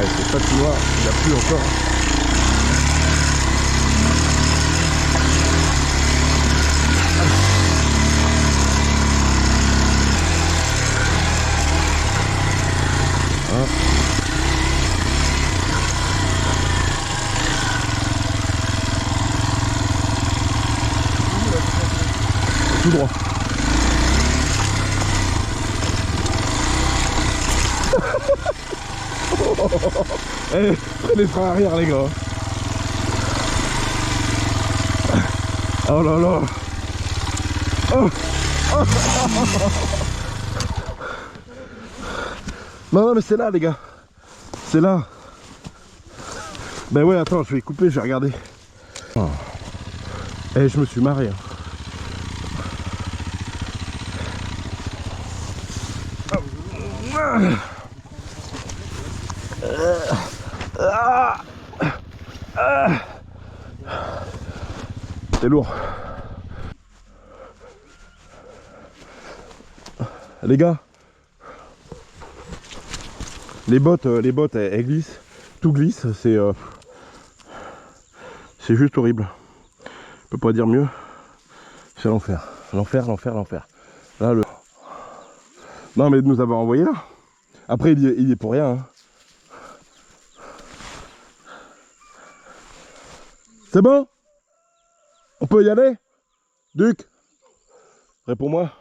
Ouais, c'est pas tout noir, il a plu encore. Tout droit. Eh, prenez frein arrière les gars. Oh là là. Oh. Oh. Non mais c'est là les gars. C'est là. Ben ouais attends, je vais couper, je vais regarder. Oh. Eh je me suis marré. C'est lourd. Les gars, les bottes elles glissent, tout glisse, c'est juste horrible. Je peux pas dire mieux. C'est l'enfer, l'enfer, l'enfer, l'enfer. Là le. Non mais de nous avoir envoyé là. Après il y est pour rien. Hein. C'est bon? On peut y aller? Duc? Réponds-moi.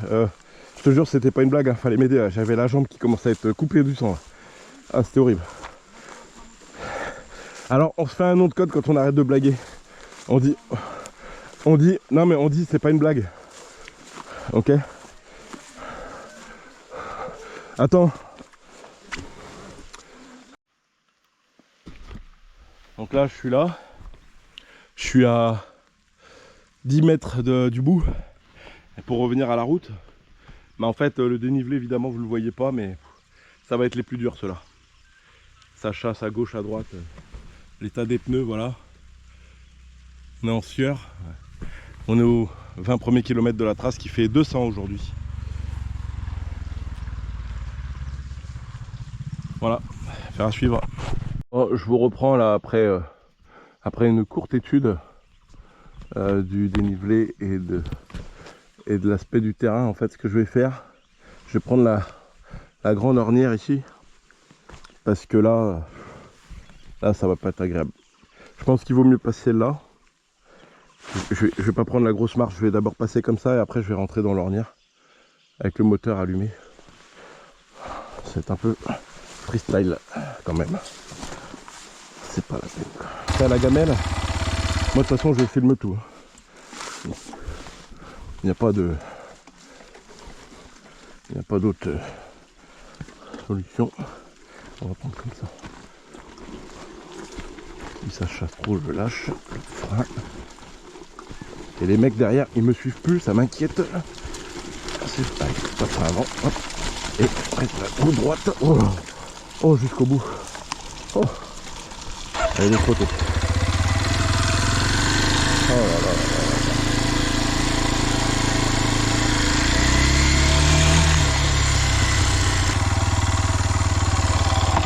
Je te jure c'était pas une blague, hein. Fallait m'aider, j'avais la jambe qui commençait à être coupée du sang. Là. Ah c'était horrible. Alors on se fait un nom de code quand on arrête de blaguer. On dit, non mais on dit c'est pas une blague. Ok? Attends. Donc là je suis là. Je suis à 10 mètres du bout. Pour revenir à la route. Mais en fait le dénivelé évidemment vous le voyez pas mais ça va être les plus durs ceux-là. Ça chasse à gauche, à droite. L'état des pneus, voilà. On est en sueur. On est aux 20 premiers kilomètres de la trace qui fait 200 aujourd'hui. Voilà, faire à suivre. Oh, je vous reprends là après une courte étude du dénivelé et de l'aspect du terrain. En fait, ce que je vais faire, je vais prendre la grande ornière ici. Parce que là ça va pas être agréable. Je pense qu'il vaut mieux passer là. Je vais pas prendre la grosse marche, je vais d'abord passer comme ça et après je vais rentrer dans l'ornière avec le moteur allumé. C'est un peu freestyle quand même. C'est pas la peine. C'est à la gamelle. Moi de toute façon je filme tout. Il n'y a pas de. Il n'y a pas d'autre solution. On va prendre comme ça. Si ça chasse trop, je lâche le frein. Et les mecs derrière, ils me suivent plus, ça m'inquiète. C'est pas de frein avant. Hop. Et reste la roue droite. Oh, oh jusqu'au bout. Oh. Allez, les photos. Oh là là là là.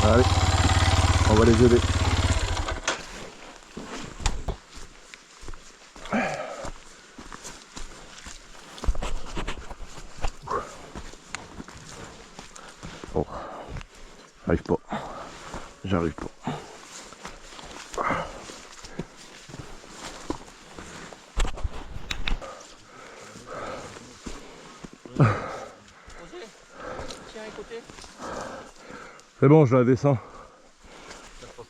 Allez, on va les aider. Oh, j'arrive pas. J'arrive pas. C'est bon, je la descends.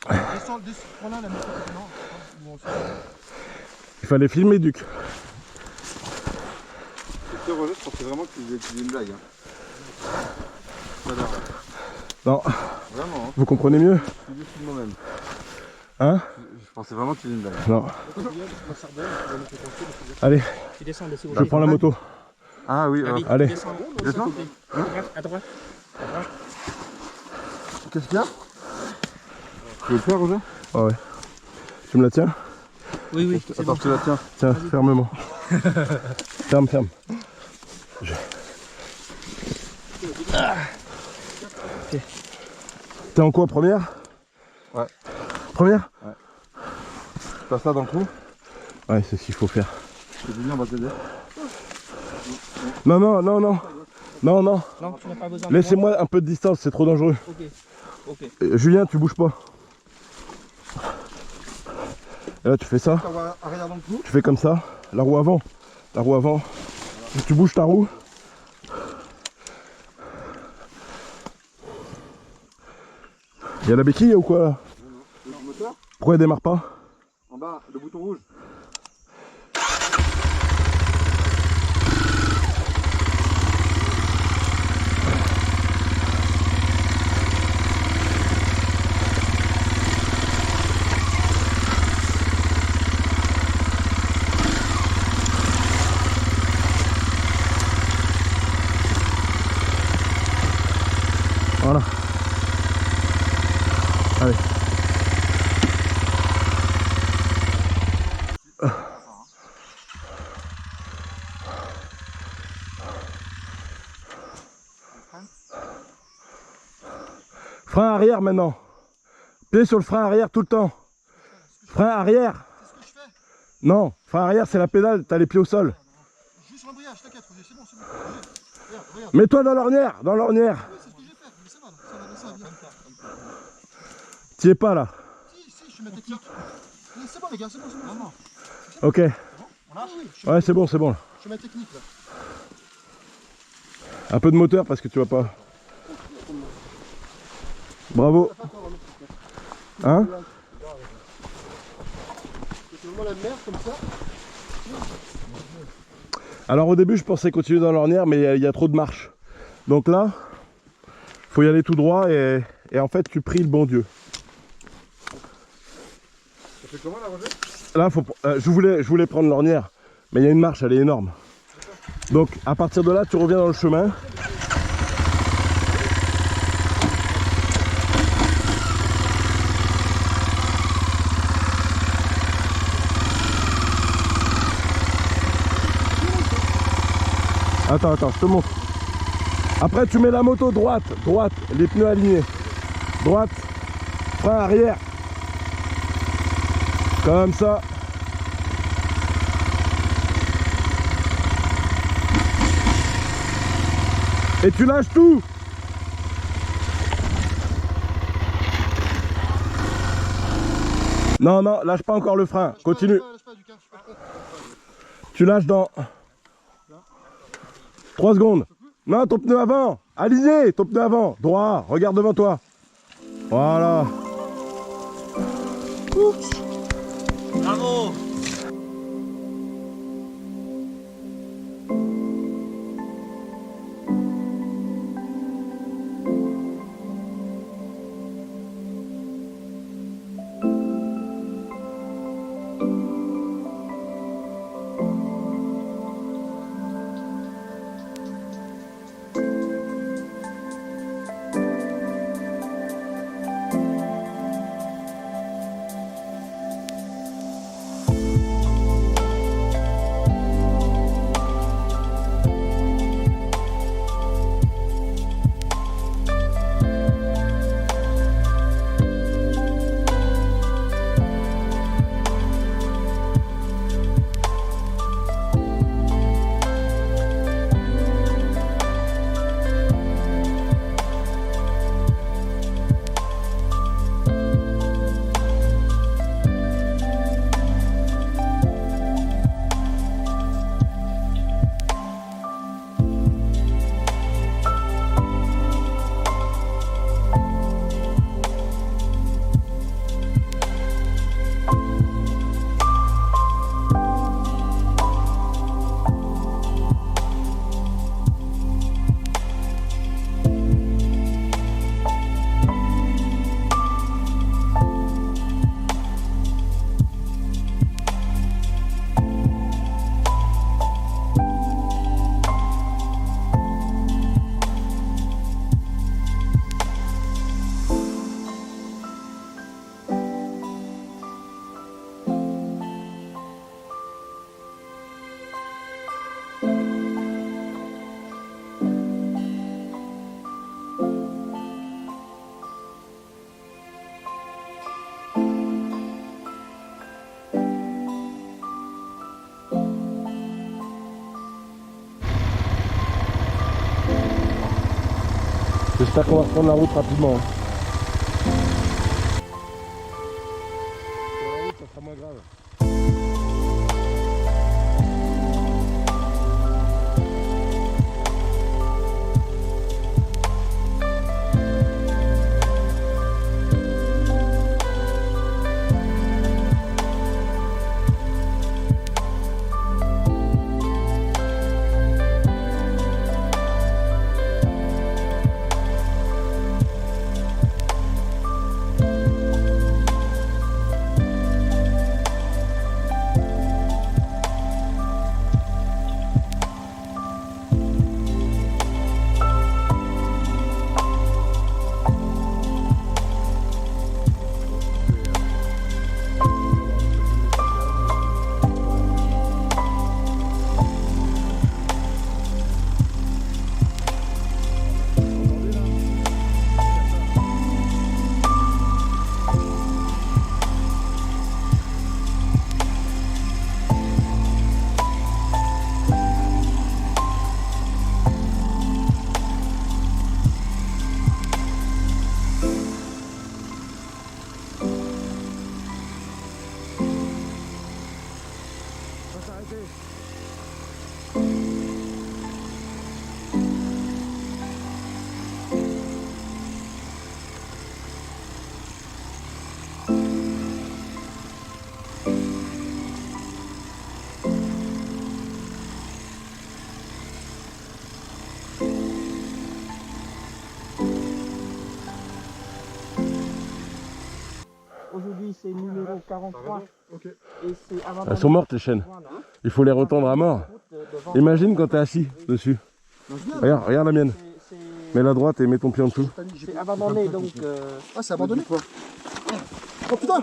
Descends, prends là la moto. Il fallait filmer, Duc. C'est Roger, je pensais vraiment qu'il faisait une blague. Hein. Non. Vraiment. Hein. Vous comprenez mieux? Je suis de moi-même. Hein? Je pensais vraiment qu'il faisait une blague. Non. Allez, je prends la moto. Ah oui, allez. Descends. À droite. Qu'est-ce qu'il y a? Tu veux le faire, Roger? Ah ouais. Tu me la tiens? Oui, oui. Attends, je te la tiens. Tiens, fermement. Ferme. T'es en quoi, première? Ouais. Première? Ouais. Tu passes ça dans le trou? Ouais, c'est ce qu'il faut faire. Je te dis bien, on va t'aider. Non, non, non, non. Non, non. Non, tu n'as pas besoin. Laissez-moi un peu de distance, c'est trop dangereux. Ok. Ok. Julien, tu bouges pas. Et là, tu fais ça. On va arrière dans le trou. Tu fais comme ça. La roue avant. La roue avant. Tu bouges ta roue. Il y a la béquille ou quoi là? Le moteur. Pourquoi elle démarre pas? En bas, le bouton rouge. Voilà. Allez. Frein arrière maintenant. Pied sur le frein arrière tout le temps. Frein arrière. C'est ce que je fais. Non, frein arrière c'est la pédale, t'as les pieds au sol. Juste sur l'embrayage, t'inquiète, Roger, c'est bon, c'est bon. Regarde, regarde. Mets-toi dans l'ornière, dans l'ornière. Ouais, c'est ce que j'ai fait, mais ça va, là. Ça va, viens. T'y es pas là. Si, je suis ma technique. C'est bon, les gars, c'est bon, c'est bon. Non. Ok. On lâche? Oui, Ouais, c'est bon, c'est bon. je suis ma technique, là. Un peu de moteur parce que tu vas pas. Bravo. Hein? C'est vraiment la merde, comme ça. Alors au début je pensais continuer dans l'ornière mais il y a trop de marches. Donc là, faut y aller tout droit et en fait tu pries le bon Dieu. Ça fait comment là, Roger? Là faut, je voulais prendre l'ornière mais il y a une marche, elle est énorme. Donc à partir de là tu reviens dans le chemin. Attends, je te montre. Après tu mets la moto droite, les pneus alignés. Droite, frein arrière. Comme ça. Et tu lâches tout. Non, lâche pas encore le frein. Continue. Lâche pas, Lucas, je suis pas prêt. Tu lâches dans 3 secondes. Non, ton pneu avant. Aligné, ton pneu avant. Droit, regarde devant toi. Voilà. Bravo. J'espère qu'on va reprendre la route rapidement. Hein. Sur la route, ça sera moins grave. Aujourd'hui, c'est numéro 43. Ok. Et c'est abandonné. Elles sont mortes les chaînes. Il faut les retendre à mort. Imagine quand t'es assis dessus. Regarde, regarde la mienne. Mets la droite et mets ton pied en dessous. C'est abandonné donc. Ah, c'est abandonné quoi. Oh putain.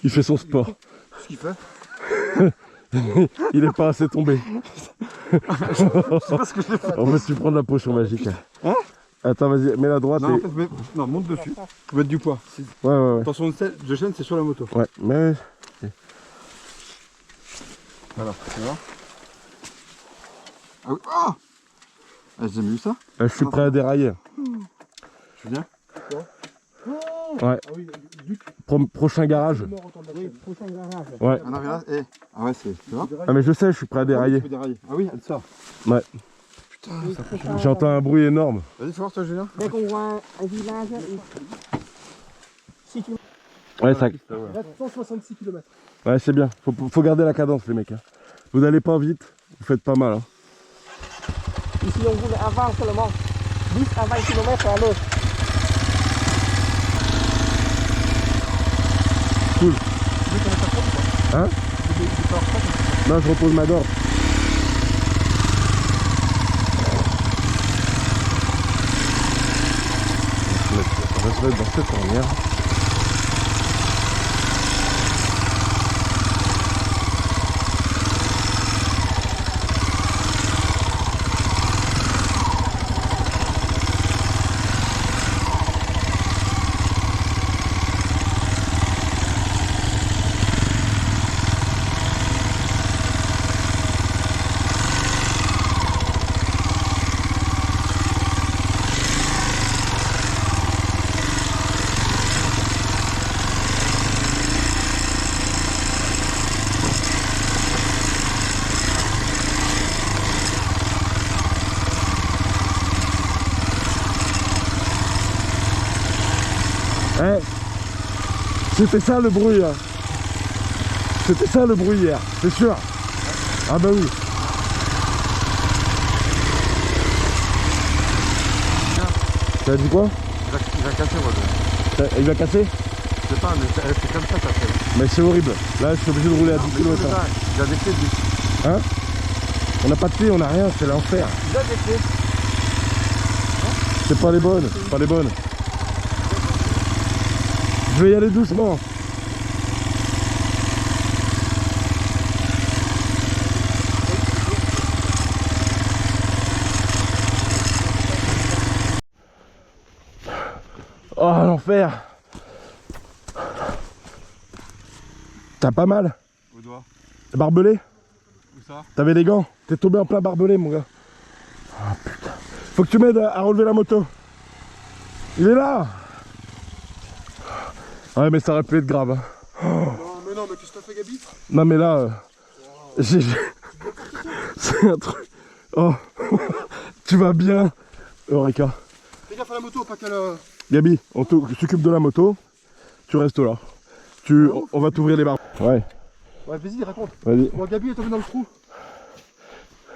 Il fait son sport. Ce qu'il fait. Il est pas assez tombé. Je sais pas ce que j'ai fait. En fait, tu prends de la potion magique. Hein? Attends, vas-y, mets la droite Non, en et... fait, non, monte dessus. Tu mettre du poids. Ouais, ouais, ouais. Attention de chaîne, c'est sur la moto. Ouais, mais... Voilà, tu vois. Ah oui. Ah, j'ai jamais vu ça. Je suis prêt à dérailler. Tu viens? Ouais. Ah oui, Duc. Prochain garage. Oui, prochain garage. Ouais. Ah non, mais là, ah ouais, c'est. Tu vois? Ah mais je sais, je suis prêt à dérailler. Tu peux dérailler. Ah oui, elle sort. Ouais. Putain, ça fait chier. J'entends un bruit énorme. Vas-y, fais voir toi, Julien. Dès qu'on voit un village, si tu... Ouais, ça... Ouais. 166 km. Ouais, c'est bien. Faut garder la cadence, les mecs. Hein. Vous n'allez pas vite, vous faites pas mal. Hein. Ici, on voulait avant seulement 10 à 20 km à l'heure. Cool. Hein? Non, je repose ma gorge. On va se mettre dans cette ornière. Eh, c'était ça le bruit. Hein. C'était ça le bruit hier, c'est sûr. Ah bah oui. Tu as dit quoi? Il va casser, moi. Il va casser? Je sais pas, mais c'est comme ça, ça fait. Mais c'est horrible. Là, je suis obligé de rouler à 10 km. Il a des clés, lui. Hein? On n'a pas de clé, on n'a rien, c'est l'enfer. Il a des clés. C'est pas les bonnes, c'est pas les bonnes. Je vais y aller doucement. Oh l'enfer. T'as pas mal? Au doigt. Barbelé? Où ça? T'avais des gants? T'es tombé en plein barbelé mon gars. Oh putain. Faut que tu m'aides à relever la moto. Il est là. Ouais, mais ça aurait pu être grave. Hein. Non, mais qu'est-ce que t'as fait, Gabi? Non, mais là, c'est un truc. Oh, tu vas bien, Eureka. Fais gaffe à la moto, pas qu'elle. Gabi, on s'occupe de la moto. Tu restes là. On va t'ouvrir les barres. Ouais, Ouais, vas-y, raconte. vas-y. Bon, Gabi est tombé dans le trou.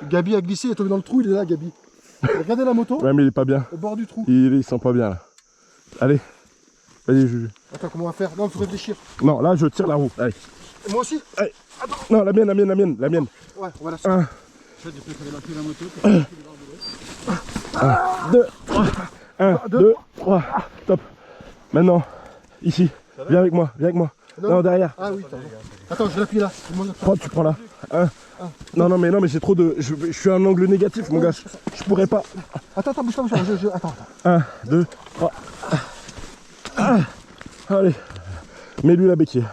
Gabi a glissé, il est tombé dans le trou, il est là, Gabi. Regardez la moto, Ouais, mais il est pas bien. au bord du trou. Il sent pas bien là. Allez, vas-y, Juju. Attends, comment on va faire? Non, il faut réfléchir. Non, là, je tire la roue. Allez. Et moi aussi? Non, la mienne. Ouais, on va la 1, 2, 3. 1, 2, 3. Top. Maintenant, ici. Viens avec moi. Non, derrière. Ah oui, t'as raison. Attends, je vais l'appuyer là. Tu prends là. 1. Non, mais j'ai trop de. Je suis à un angle négatif, mon gars. Je pourrais pas. Attends, bouge pas. Attends. 1, 2, 3. Allez. Mets-lui la béquille.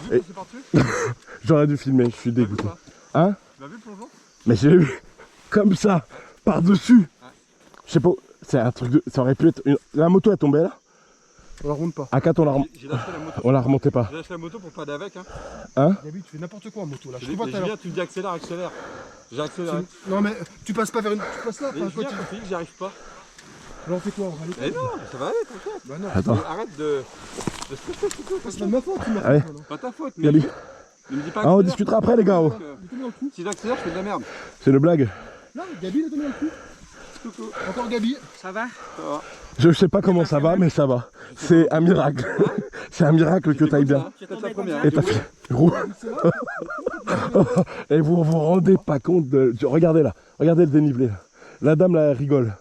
Tu l'as vu passer par-dessus? J'aurais dû filmer, je suis dégoûté. Hein? Tu l'as vu le plongeon? Mais j'ai eu comme ça, par-dessus. Je sais pas, c'est un truc de. Ça aurait pu être. La moto est tombée là. On la remonte pas. À 4, J'ai lâché la moto. on la remontait pas. J'ai lâché la moto pour pas aller avec. Gabi, tu fais n'importe quoi en moto là. Je te vois tout à Julien, l'heure. tu me dis accélère. J'ai accéléré. Non, mais tu passes pas vers une. Tu passes là, Mais enfin, quoi, Julien, je te dis que j'y arrive pas. Alors on fait quoi? On va aller. Eh non, ça va aller, t'inquiète. Bah non, Attends. Mais arrête de stresser, c'est tout. c'est pas de ma faute, tu m'as Allez. fait. Pas ta faute, mais Gabi. ne me dis pas Ah, on accélère. discutera après, les gars. Oh. Il est tombé dans le trou. Si j'accélère, je fais de la merde. C'est une blague. Là, Gabi, il est tombé dans le trou. Coucou. Encore Gabi. Ça va? Ça va. Je sais pas comment ça va, mais ça va. C'est un miracle. C'est un miracle que t'ailles bien. C'est peut-être la première. Et t'as fait. Et vous vous rendez pas compte de. Regardez là. Regardez le dénivelé là. La dame là, elle rigole.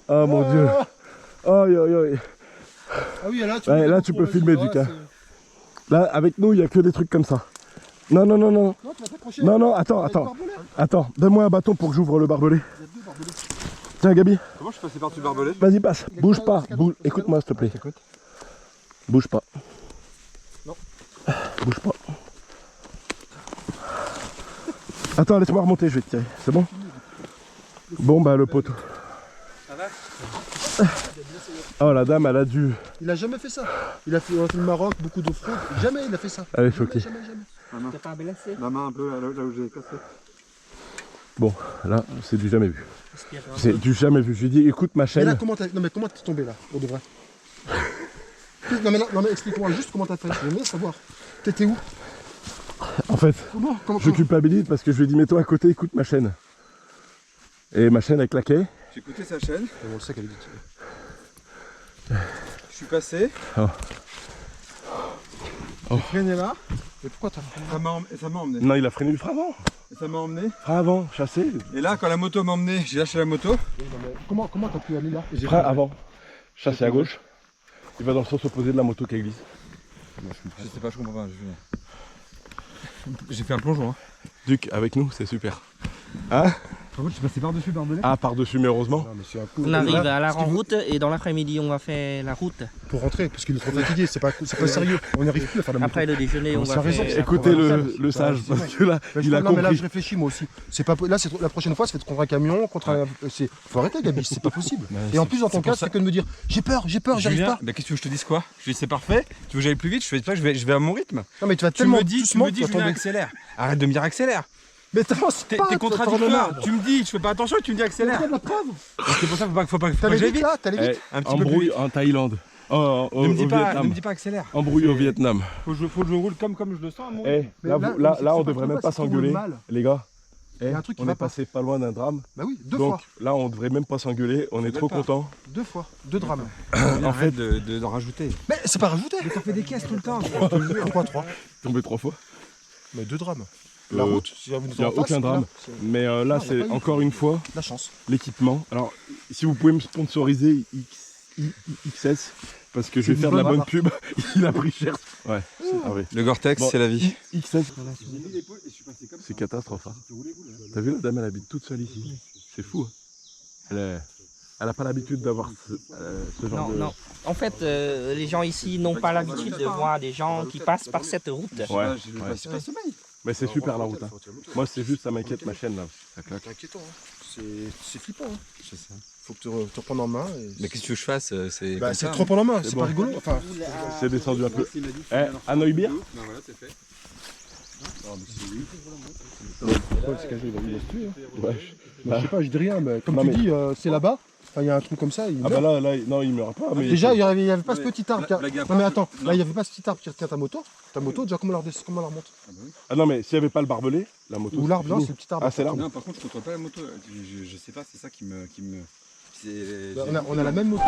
Oh mon dieu. Aïe aïe aïe. Ah oui, là, tu, Ouais, là, tu peux filmer, Duc, Là, avec nous, il y a que des trucs comme ça. Non. Non, tu vas t'accrocher. Non, attends. Donne-moi un bâton pour que j'ouvre le barbelé. Il y a deux barbelés. Tiens, Gabi, Comment je suis passé par-dessus le barbelé? vas-y, passe. Bouge pas. Écoute-moi, s'il te plaît. Bouge pas. Non. Bouge pas. Attends, laisse-moi remonter, je vais te tirer. C'est bon? Bon, bah, le poteau. Oh, la dame, elle a dû. Il a jamais fait ça. On a fait le Maroc, beaucoup de fraude. Jamais il a fait ça. Elle est choquée. Jamais. T'es pas blessé? Ma main un peu là où j'ai cassé. Bon, là, c'est du jamais vu. C'est du jamais vu. Je lui ai dit, écoute ma Mais chaîne. là, comment t'es tombé là, pour de vrai? Non mais explique-moi juste comment t'as fait. J'aimerais savoir. T'étais où? En fait, Comment je culpabilise parce que je lui ai dit, mets-toi à côté, écoute ma chaîne. Et ma chaîne, elle claquait. J'ai écouté sa chaîne. On le sait qu'elle est vite. Je suis passé. Oh. J'ai freiné là. Mais pourquoi t'as fait Ça m'a emmené. Non, il a freiné le frein avant. Ça m'a emmené. Frein avant, chassé. Et là, quand la moto m'a emmené, j'ai lâché la moto. Comment t'as pu aller là? Frein avant, chassé à gauche. Il va dans le sens opposé de la moto qui glisse. Je sais pas, je comprends pas. J'ai fait un plongeon. Duc, avec nous, c'est super. Hein? Par contre, je suis passé par-dessus le barbelé. Ah, par-dessus, mais heureusement. Non mais c'est un coup. On arrive à la route et dans l'après-midi, on va faire la route. Pour rentrer, parce qu'il est trop fatigué, c'est pas sérieux. On n'y arrive plus à faire la moto. Après le déjeuner, on c'est va raison, faire. Écoutez Ouais, le sage, parce que là, il a non mais là compris. je réfléchis moi aussi. C'est pas là c'est la prochaine fois c'est contre un camion, contre un. Faut arrêter Gabi, c'est pas possible. Et en plus dans ton cas c'est que de me dire j'ai peur, j'arrive pas. Bah, qu'est-ce que tu veux que je te dise quoi? Je dis c'est parfait. Tu veux que j'aille plus vite? Je fais ça, je vais à mon rythme. Non mais tu vas Tu tellement me dis, doucement, Julien, accélère. Arrête de me dire accélère. Mais t'es T'es contradictoire. Tu me dis, je fais pas attention et tu me dis accélère. la preuve. C'est pour ça qu'il faut pas que T'allais j'aille vite vite. là, t'allais vite. Un petit peu plus Embrouille vite. en Thaïlande. Oh, Ne me dis au pas, Vietnam. ne me dis pas accélère. Embrouille au Vietnam. Faut que je roule comme je le sens. Eh, Mais là, là, là, c'est là, on pas devrait trop même mal, pas si tu roules s'engueuler, mal. les gars. Il y a un truc qui On va est pas. passé pas loin d'un drame. Bah oui, deux Donc fois. là, on devrait même pas s'engueuler. On est trop pas. contents. Deux fois. Deux drames. En fait, d'en rajouter. Mais c'est pas rajouté. Mais t'en fais des caisses tout le temps. Pourquoi trois? Tombé 3 fois. Mais deux drames. La Euh, route, s'il y a Il n'y a aucun drame. Mais là, Non, y a c'est pas eu. encore une fois La chance. l'équipement. Alors, si vous pouvez me sponsoriser XS, parce que je vais une faire de la bonne bonne pub, il a pris cher. Ouais, ah oui. Le Gore-Tex, Bon, c'est la vie. XS, c'est catastrophe. Hein. T'as vu, la dame, elle habite toute seule ici. C'est fou. Hein. Elle a pas l'habitude d'avoir ce genre Non, de... non. En fait, les gens ici n'ont pas l'habitude de voir des gens qui passent par cette route. Ouais, C'est pas sommeil. mais c'est super la route. Hein. Moi, c'est juste, ça m'inquiète ma chaîne là. Ça claque. C'est inquiétant. Hein. C'est flippant. Hein. faut que tu reprennes en main. Mais qu'est-ce que je fasse? C'est Bah, comme c'est ça, trop prendre en main, c'est bon. pas rigolo. Enfin, C'est descendu un peu. À Neubir. Non, voilà, c'est fait. c'est caché, il va se tuer. Ouais. Je sais pas, je dis rien, mais comme Non, tu mais- dis, c'est là-bas. Enfin, il y a un trou comme ça, il Ah meurt. bah là, non, il meurt pas. Mais Déjà, il y avait pas ce mais petit arbre. blague à Non, part, mais attends, non. là, il y avait pas ce petit arbre qui retient ta moto. Ta moto, déjà, comment comment elle remonte? Ah non, mais s'il n'y avait pas le barbelé, la moto. Ou l'arbre, non, fini. c'est le petit arbre. Ah, c'est l'arbre. Non, par contre, je contrôle pas la moto. Je sais pas, c'est ça qui me... c'est- Bah, on a la même moto.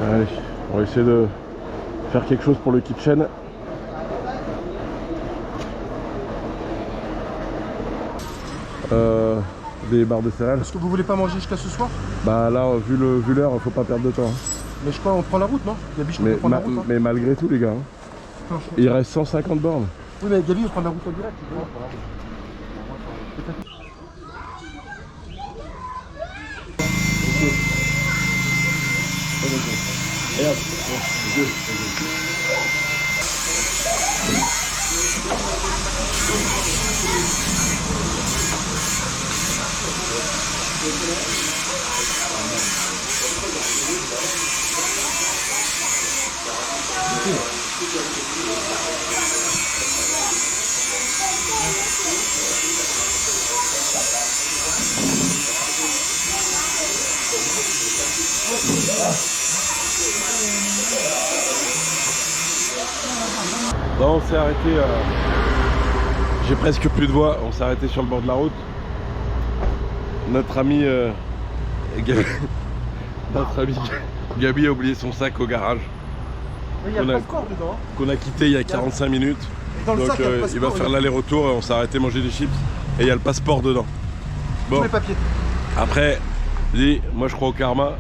Allez, on va essayer de faire quelque chose pour le kitchen. Des barres de céréales. Est-ce que vous voulez pas manger jusqu'à ce soir? Bah là, vu l'heure, faut pas perdre de temps. Mais je crois qu'on prend la route, non? Gabi, je crois qu'on prend la route. Hein. Mais malgré tout, les gars, il reste 150 bornes. Oui, mais Gabi, on prend la route en direct. Et hop, Bon, on s'est arrêté, j'ai presque plus de voix, on s'est arrêté sur le bord de la route. Notre ami, Gabi a oublié son sac au garage. Il y a le passeport dedans. Qu'on a quitté il y a 45 minutes. Dans le Donc sac, il y a le passeport, il va faire l'aller-retour et on s'est arrêté manger des chips. Et il y a le passeport dedans. Tous Bon, les papiers. après, moi je crois au karma.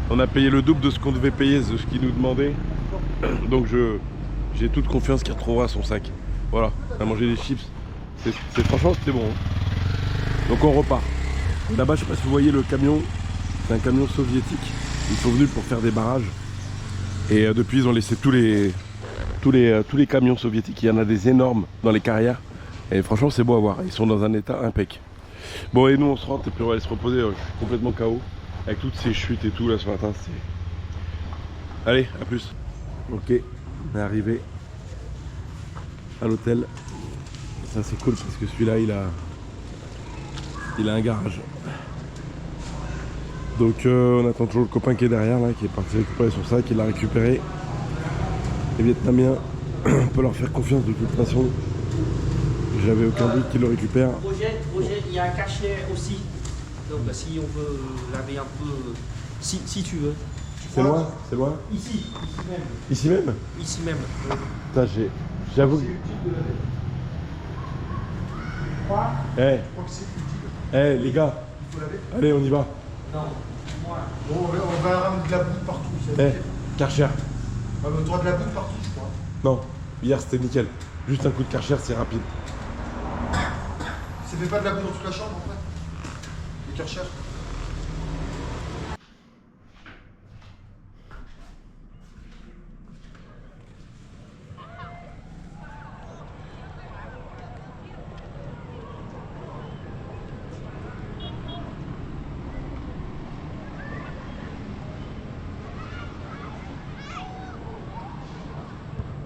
On a payé le double de ce qu'on devait payer, de ce qu'il nous demandait. Donc j'ai toute confiance qu'il retrouvera son sac. Voilà, on a mangé des chips. Franchement, c'était bon. Hein. Donc on repart. Là-bas, je sais pas si vous voyez le camion. C'est un camion soviétique. Ils sont venus pour faire des barrages. Et depuis, ils ont laissé tous les camions soviétiques. Il y en a des énormes dans les carrières. Et franchement, c'est beau à voir. Ils sont dans un état impec. Bon, et nous, on se rentre et puis on va aller se reposer. Je suis complètement KO. Avec toutes ces chutes et tout là ce matin. Allez, à plus. Ok, on est arrivé à l'hôtel. Ça, c'est cool parce que celui-là, il a un garage. Donc on attend toujours le copain qui est derrière là, qui est parti récupérer son sac, il l'a récupéré. Les Vietnamiens, on peut leur faire confiance de toute façon. J'avais aucun doute qu'ils le récupèrent. Roger, il y a un cachet aussi. Donc si on veut laver un peu, si tu veux. C'est loin? C'est loin? Ici même. Ici même? Ici même. Putain, j'avoue. Eh les gars, allez on y va. Non, moi. Bon, on va ramener de la boue partout. Karcher. On va de la boue partout, je crois. Non, hier c'était nickel. Juste un coup de Karcher, c'est rapide. Ça fait pas de la boue dans toute la chambre en fait. Les Karcher.